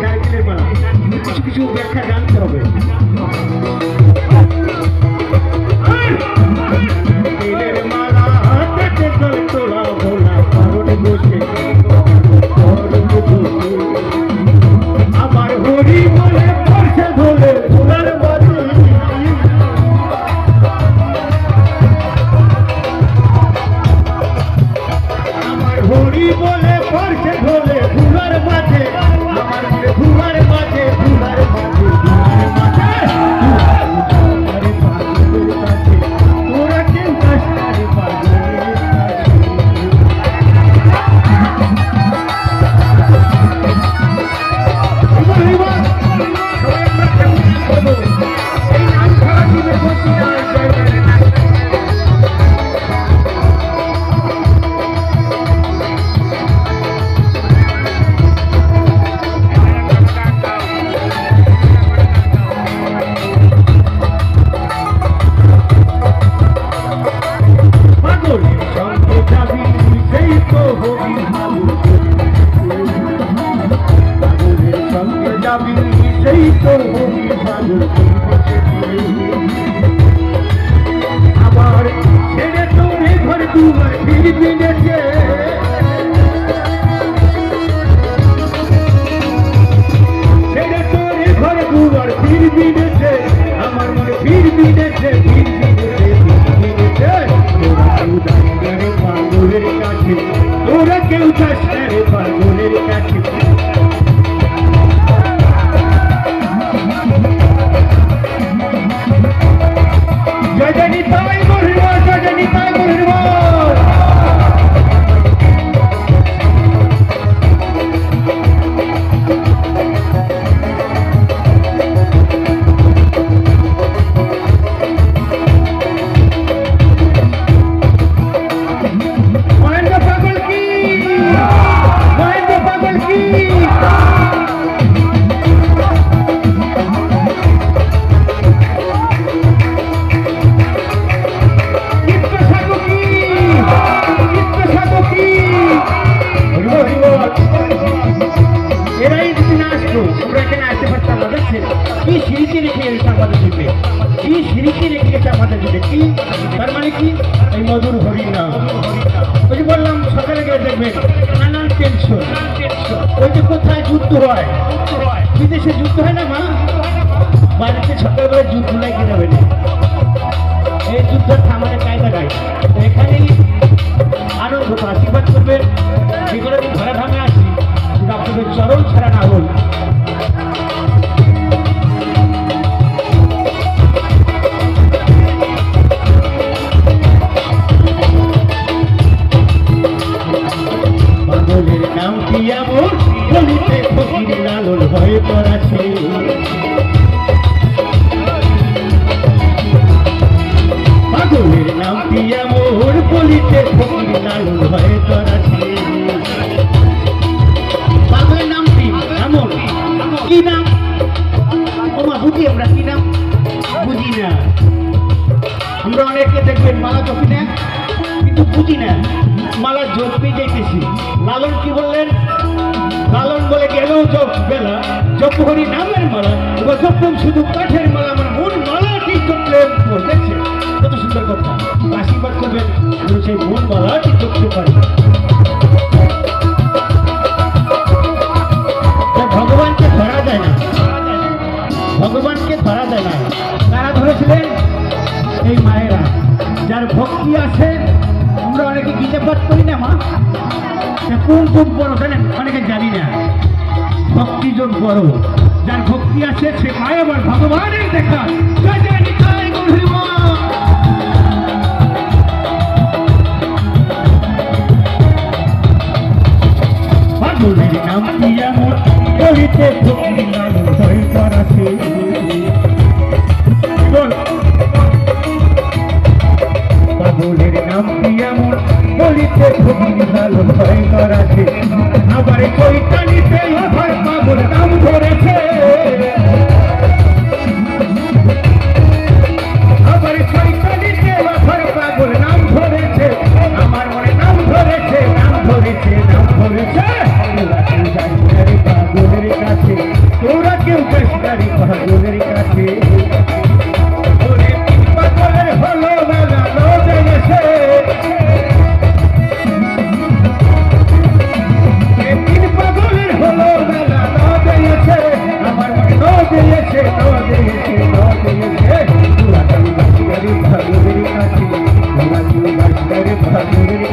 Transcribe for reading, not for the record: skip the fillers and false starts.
নারকেলের মালা কিছু কিছু ব্যাখ্যা জানতে হবে। নারকেলের মালা হাতে জল তোলা ভোলা পাগল বসে আমার হরি বলে পড়ছে ধরে ভোলার বাড়ি আমার হরি বলে পড়ছে ধরে ভোলার মাঝে আমার ভোলার মাঝে ভোলার মাঝে ভোলার মাঝে আরে পাগলের কাছে তোরা কেউ কাছে পাগলের আবার ছেড়ে তোরে ঘর দুয়ার ফিরবি নেছে ছেড়ে তোরে ঘর দুয়ার ফিরবি নেছে আমার মনে ফিরবি নেছে ফিরবি নেছে ফিরবি নেছে পাগলের কাছে তোরা কেউ চাস রে পাগলের কাছে তার মানে কি এই মধুর হরি নাম ওই যে বললাম সকালে গিয়ে দেখবেন নানান টেনশন ওই যে কোথায় যুদ্ধ হয় বিদেশে যুদ্ধ হয় না মা বাড়িতে সকালবেলা যুদ্ধ লাগে যাবে না এই যুদ্ধ থামালে কায়দা গায় এখানেই আনন্দ আশীর্বাদ করবেন যেগুলো আমি ঘরে ভাঙে আসি আপনাদের চরণ ছাড়া না হল বলিতে ফকির লালন ভয় করাছে পাগলের নাম দিয়া মোর বলিতে ফকির লালন ভয় করাছে পাগলের নাম কি এমন কি নাম ওমা বুঝি আমরা কি নাম বুঝি না আমরা অনেকে দেখবেন মালা জপি না কিন্তু বুঝি না মালা জপে যাইতেছি লালন কি বললেন লালন বলে গেল জপ বেলা জপ হরি নামের মালা এবার জপলাম শুধু কাঠের মালা আমার মন মালা ঠিক জপলেন দেখছে কত সুন্দর কথা আশীর্বাদ করবেন সেই মন মালা ঠিক জপতে পারি ভগবানকে ধরা যায় না ভগবানকে ধরা যায় না কারা ধরেছিলেন এই মায়েরা যার ভক্তি আছে আমরা অনেকে গীতা পাঠ করি না মা কোন যোগ বড় জানেন অনেকে জানি না ভক্তি যোগ বড় যার ভক্তি আছে সে পায় আবার ভগবানের দেখা পাগলের নাম কি এমন বলিতে ফকির লালন ভয় করাছে পাগলের নাম কি এমন বলিতে ফকির লালন ভয় করাছে আবার চৈতালিতে আবার পাগল নাম ধরেছে আবার চৈতালিতে আবার পাগল নাম ধরেছে আমার মনে নাম ধরেছে নাম ধরেছে নাম ধরেছে পাগলের কাছে বাংলারে ভালো রে